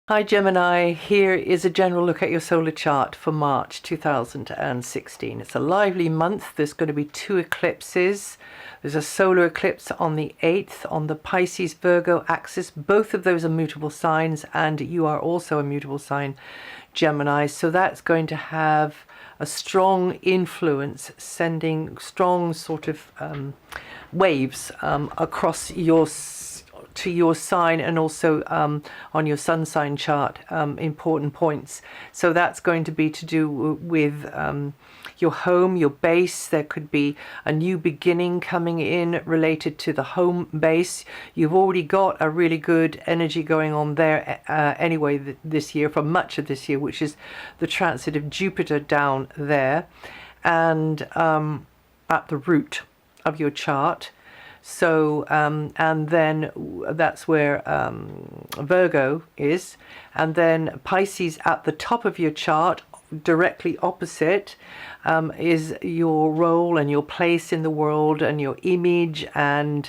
Hi Gemini, here is a general look at your solar chart for March 2016. It's a lively month. There's going to be two eclipses. There's a solar eclipse on the 8th on the Pisces-Virgo axis. Both of those are mutable signs, and you are also a mutable sign, Gemini. So that's going to have a strong influence, sending strong sort of waves across to your sign, and also on your sun sign chart, important points. So that's going to be to do with your home, your base. There could be a new beginning coming in related to the home base. You've already got a really good energy going on there anyway this year, for much of this year, which is the transit of Jupiter down there and at the root of your chart. So, and then that's where Virgo is, and then Pisces at the top of your chart, directly opposite, is your role and your place in the world and your image, and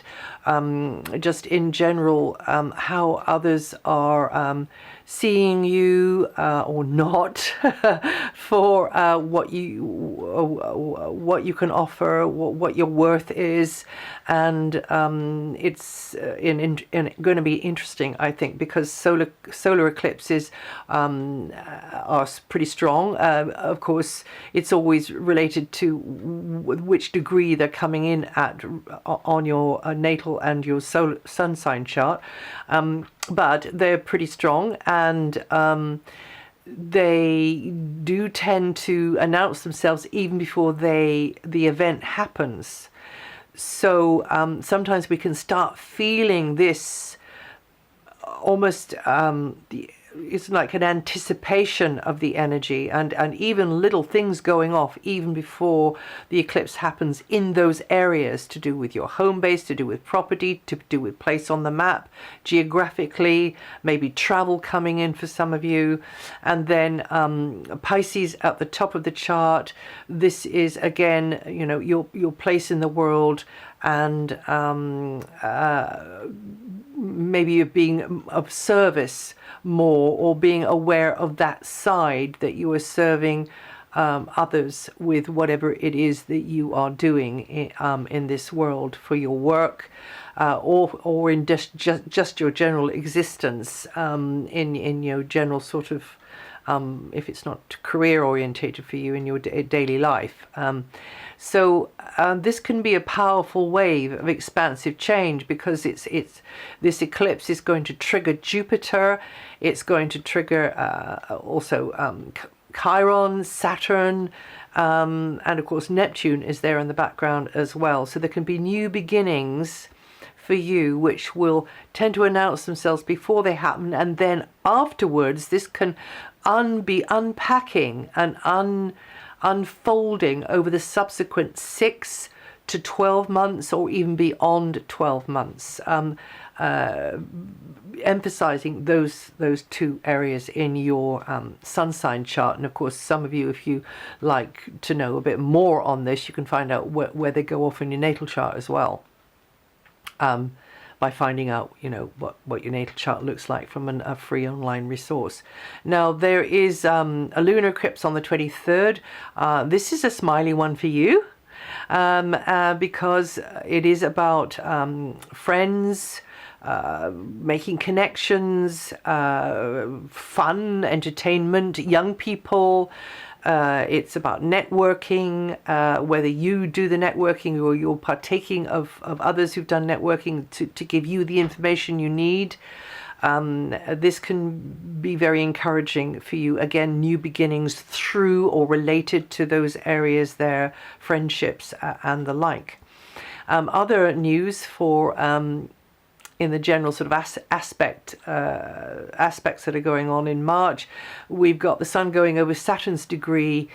just in general how others are seeing you or not for what you can offer, what your worth is. And it's going to be interesting, I think, because solar eclipses are pretty strong. Of course, it's always related to which degree they're coming in at on your natal and your sun sign chart. But they're pretty strong, and they do tend to announce themselves even before the event happens. So sometimes we can start feeling this almost it's like an anticipation of the energy, and even little things going off even before the eclipse happens in those areas, to do with your home base, to do with property, to do with place on the map, geographically, maybe travel coming in for some of you. And then Pisces at the top of the chart, this is again, you know, your place in the world, and maybe you're being of service more, or being aware of that side that you are serving others with whatever it is that you are doing in this world, for your work or in just your general existence, in your general sort of if it's not career orientated for you, in your daily life. So this can be a powerful wave of expansive change, because this eclipse is going to trigger Jupiter. It's going to trigger also Chiron, Saturn, and of course Neptune is there in the background as well. So there can be new beginnings for you, which will tend to announce themselves before they happen, and then afterwards this can be unpacking and unfolding over the subsequent 6 to 12 months, or even beyond 12 months, emphasizing those two areas in your sun sign chart. And of course, some of you, if you like to know a bit more on this, you can find out where they go off in your natal chart as well, by finding out, you know, what your natal chart looks like from a free online resource. Now, there is a lunar eclipse on the 23rd. This is a smiley one for you, because it is about friends, making connections, fun, entertainment, young people. It's about networking, whether you do the networking or you're partaking of others who've done networking to give you the information you need. This can be very encouraging for you. Again, new beginnings through or related to those areas there, friendships and the like. Other news for in the general sort of aspects that are going on in March, we've got the Sun going over Saturn's degree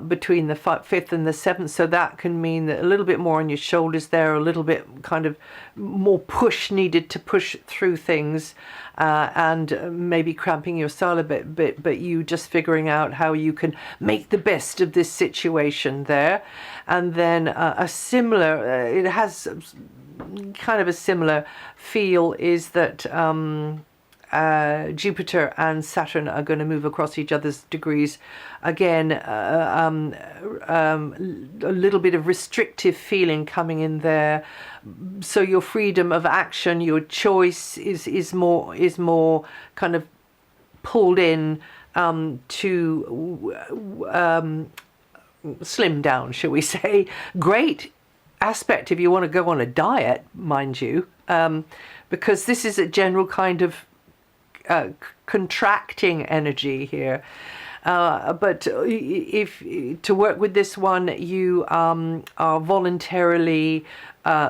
between the 5th and the 7th, so that can mean that a little bit more on your shoulders there, a little bit kind of more push needed to push through things, and maybe cramping your style a bit, but you just figuring out how you can make the best of this situation there. And then a similar, it has kind of a similar feel, is that Jupiter and Saturn are going to move across each other's degrees. Again, a little bit of restrictive feeling coming in there. So your freedom of action, your choice is more kind of pulled in to slim down, shall we say. Great aspect if you want to go on a diet, mind you, because this is a general kind of contracting energy here. But if to work with this one, you are voluntarily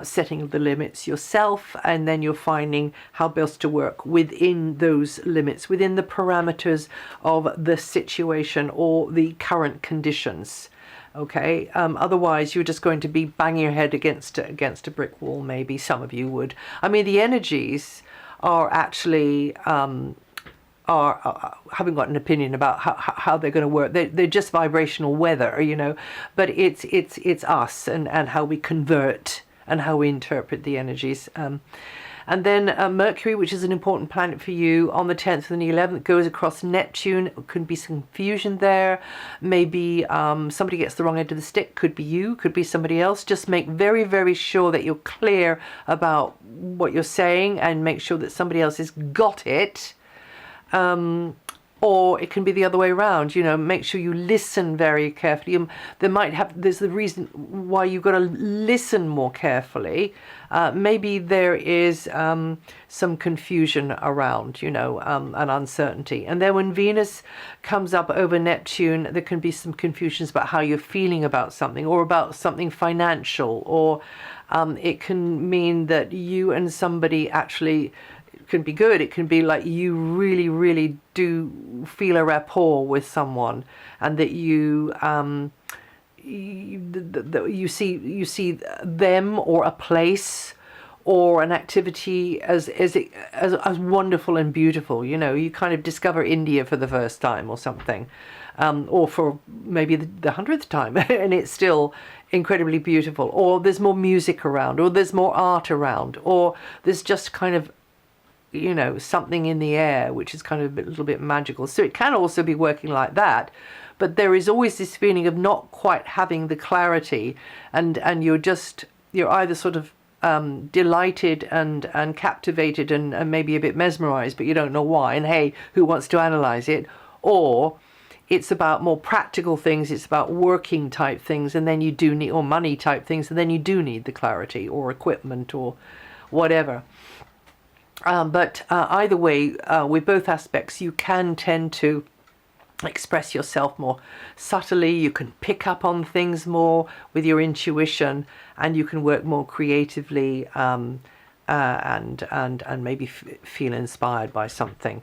setting the limits yourself, and then you're finding how best to work within those limits, within the parameters of the situation or the current conditions. Okay, otherwise you're just going to be banging your head against a brick wall. Maybe some of you would. I mean, the energies are actually haven't got an opinion about how they're going to work. They're just vibrational weather, you know. But it's us and how we convert and how we interpret the energies. And then Mercury, which is an important planet for you, on the 10th and the 11th goes across Neptune. Could be some confusion there. Maybe somebody gets the wrong end of the stick. Could be you, could be somebody else. Just make very, very sure that you're clear about what you're saying and make sure that somebody else has got it. Or it can be the other way around, you know, make sure you listen very carefully. There's the reason why you've got to listen more carefully. Maybe there is some confusion around, you know, and uncertainty. And then when Venus comes up over Neptune, there can be some confusions about how you're feeling about something or about something financial, or it can mean that you and somebody actually can be good. It can be like you really, really do feel a rapport with someone, and that you see them or a place or an activity as wonderful and beautiful. You know, you kind of discover India for the first time or something, or for maybe the 100th time, and it's still incredibly beautiful. Or there's more music around, or there's more art around, or there's just kind of, you know, something in the air which is kind of a little bit magical. So it can also be working like that, but there is always this feeling of not quite having the clarity, and you're either sort of delighted and captivated and maybe a bit mesmerized, but you don't know why, and hey, who wants to analyze it? Or it's about more practical things, it's about working type things, and then you do need, or money type things, and then you do need the clarity or equipment or whatever. But either way, with both aspects, you can tend to express yourself more subtly. You can pick up on things more with your intuition, and you can work more creatively and maybe feel inspired by something.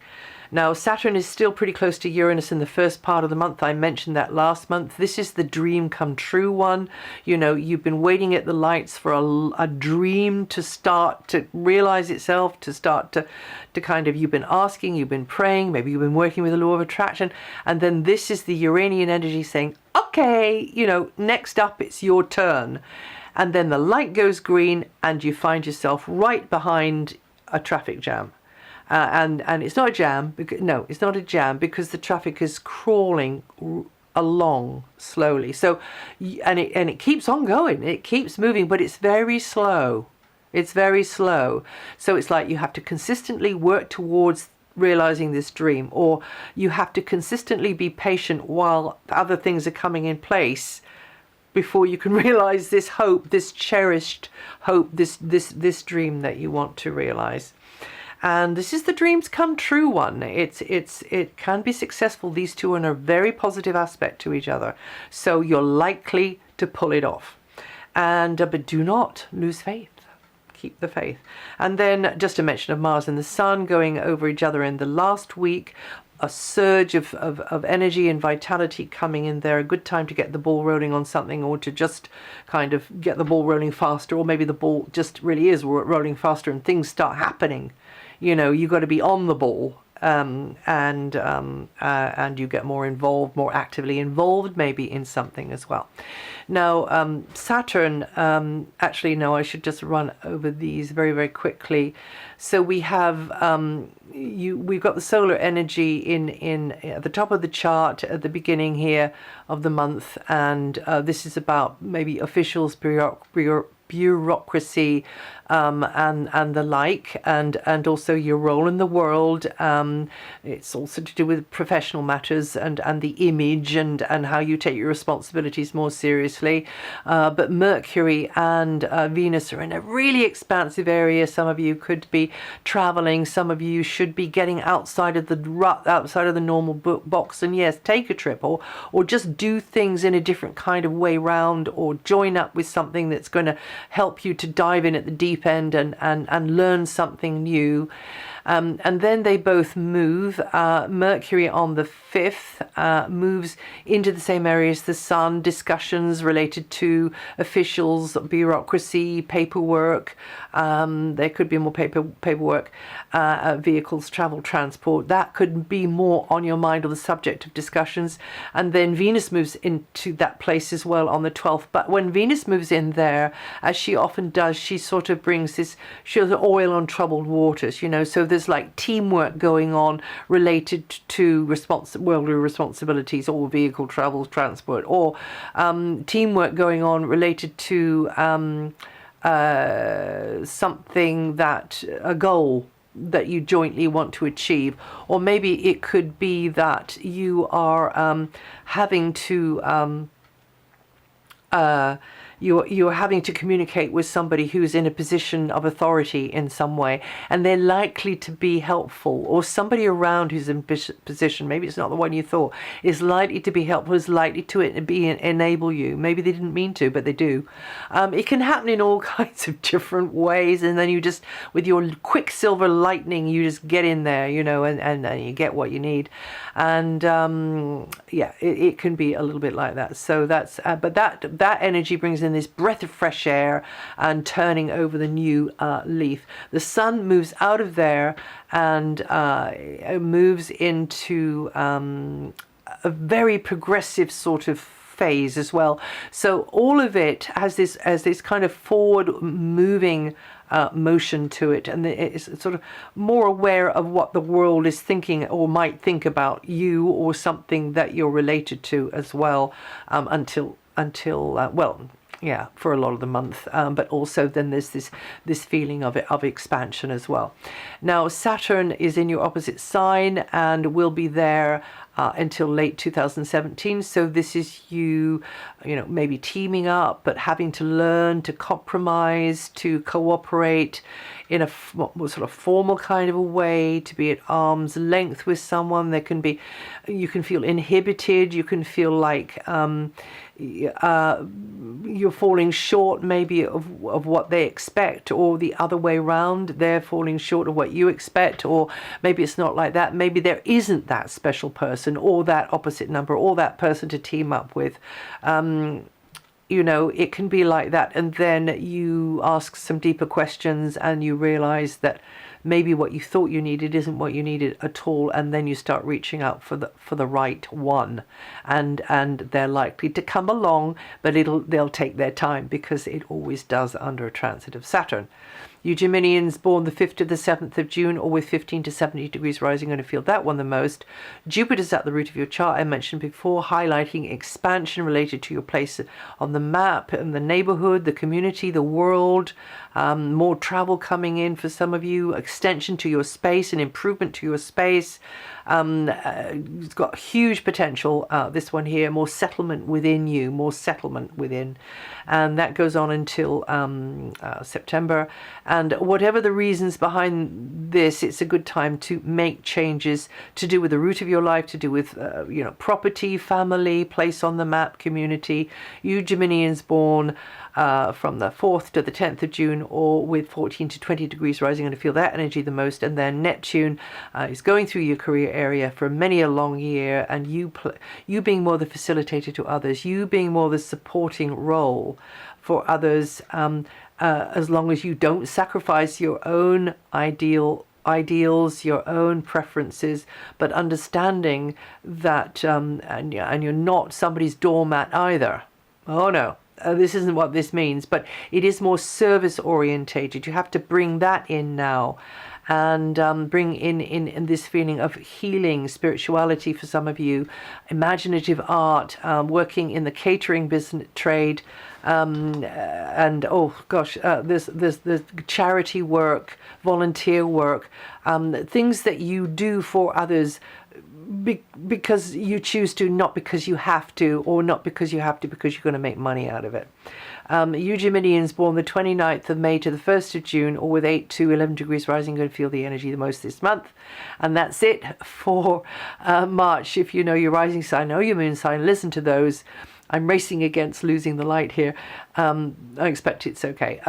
Now, Saturn is still pretty close to Uranus in the first part of the month. I mentioned that last month. This is the dream come true one. You know, you've been waiting at the lights for a dream to start to realize itself, to start to kind of, you've been asking, you've been praying, maybe you've been working with the law of attraction. And then this is the Uranian energy saying, okay, you know, next up it's your turn. And then the light goes green and you find yourself right behind a traffic jam. And it's not a jam. No, it's not a jam because the traffic is crawling along slowly. So, and it keeps on going. It keeps moving, but it's very slow. It's very slow. So it's like you have to consistently work towards realizing this dream, or you have to consistently be patient while other things are coming in place before you can realize this hope, this cherished hope, this dream that you want to realize. And this is the dreams come true one. It can be successful. These two are in a very positive aspect to each other. So you're likely to pull it off. And but do not lose faith. Keep the faith. And then just a mention of Mars and the Sun going over each other in the last week. A surge of energy and vitality coming in there. A good time to get the ball rolling on something, or to just kind of get the ball rolling faster, or maybe the ball just really is rolling faster and things start happening. You know, you've got to be on the ball and you get more involved, more actively involved, maybe in something as well. Now, Saturn, actually, no, I should just run over these very, very quickly. So we have, we've got the solar energy in at the top of the chart at the beginning here of the month, and this is about maybe officials, bureaucracy, and the like, and also your role in the world. It's also to do with professional matters and the image and how you take your responsibilities more seriously. But Mercury and Venus are in a really expansive area. Some of you could be traveling. Some of you should be getting outside of the rut, outside of the normal box. And yes, take a trip or just do things in a different kind of way round, or join up with something that's going to help you to dive in at the deep end and learn something new. And then they both move. Mercury on the 5th moves into the same area as the Sun. Discussions related to officials, bureaucracy, paperwork. There could be more paperwork, vehicles, travel, transport. That could be more on your mind or the subject of discussions. And then Venus moves into that place as well on the 12th. But when Venus moves in there, as she often does, she sort of brings this, she's oil on troubled waters, you know. So there's like teamwork going on related to worldly responsibilities, or vehicle, travel, transport, or teamwork going on related to something, that a goal that you jointly want to achieve. Or maybe it could be that you are having to you're having to communicate with somebody who's in a position of authority in some way, and they're likely to be helpful, or somebody around who's in position, maybe it's not the one you thought, is likely to be helpful, is likely to enable you. Maybe they didn't mean to, but they do. It can happen in all kinds of different ways, and then you just, with your quicksilver lightning, you just get in there, you know, and you get what you need. And yeah, it can be a little bit like that. So that's but that energy brings in this breath of fresh air and turning over the new leaf. The Sun moves out of there and moves into a very progressive sort of phase as well. So all of it has this kind of forward moving motion to it, and it's sort of more aware of what the world is thinking or might think about you, or something that you're related to as well, until well, yeah, for a lot of the month, but also then there's this feeling of expansion as well. Now Saturn is in your opposite sign and will be there until late 2017. So this is you know, maybe teaming up, but having to learn to compromise, to cooperate in a sort of formal kind of a way, to be at arm's length with someone. There can be, you can feel inhibited, you can feel like you're falling short maybe of what they expect, or the other way around, they're falling short of what you expect. Or maybe it's not like that, maybe there isn't that special person or that opposite number or that person to team up with. You know, it can be like that, and then you ask some deeper questions and you realize that maybe what you thought you needed isn't what you needed at all, and then you start reaching out for the right one, and they're likely to come along, but they'll take their time, because it always does under a transit of Saturn. You Geminians born the 5th to the 7th of June, or with 15 to 70 degrees rising, going to feel that one the most. Jupiter's at the root of your chart, I mentioned before, highlighting expansion related to your place on the map, and the neighborhood, the community, the world. More travel coming in for some of you, extension to your space, and improvement to your space. It's got huge potential, this one here, more settlement within you, more settlement within. And that goes on until September. And whatever the reasons behind this, it's a good time to make changes to do with the root of your life, to do with you know, property, family, place on the map, community. You Geminians born from the 4th to the 10th of June, or with 14 to 20 degrees rising, going to feel that energy the most. And then Neptune is going through your career area for many a long year, and you being more the facilitator to others, you being more the supporting role for others, as long as you don't sacrifice your own ideal ideals, your own preferences, but understanding that, and you're not somebody's doormat either. Oh no. This isn't what this means, but it is more service orientated. You have to bring that in now, and bring in this feeling of healing, spirituality for some of you, imaginative art, working in the catering business trade, and oh gosh, there's charity work, volunteer work, things that you do for others because you choose to, not because you have to, or not because you have to because you're going to make money out of it. You Geminians born the 29th of May to the 1st of June, or with 8 to 11 degrees rising, going to feel the energy the most this month. And that's it for March. If you know your rising sign or your moon sign, listen to those. I'm racing against losing the light here. I expect it's okay.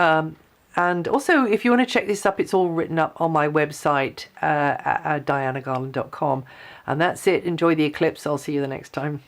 And also, if you want to check this up, it's all written up on my website at DianaGarland.com. And that's it. Enjoy the eclipse. I'll see you the next time.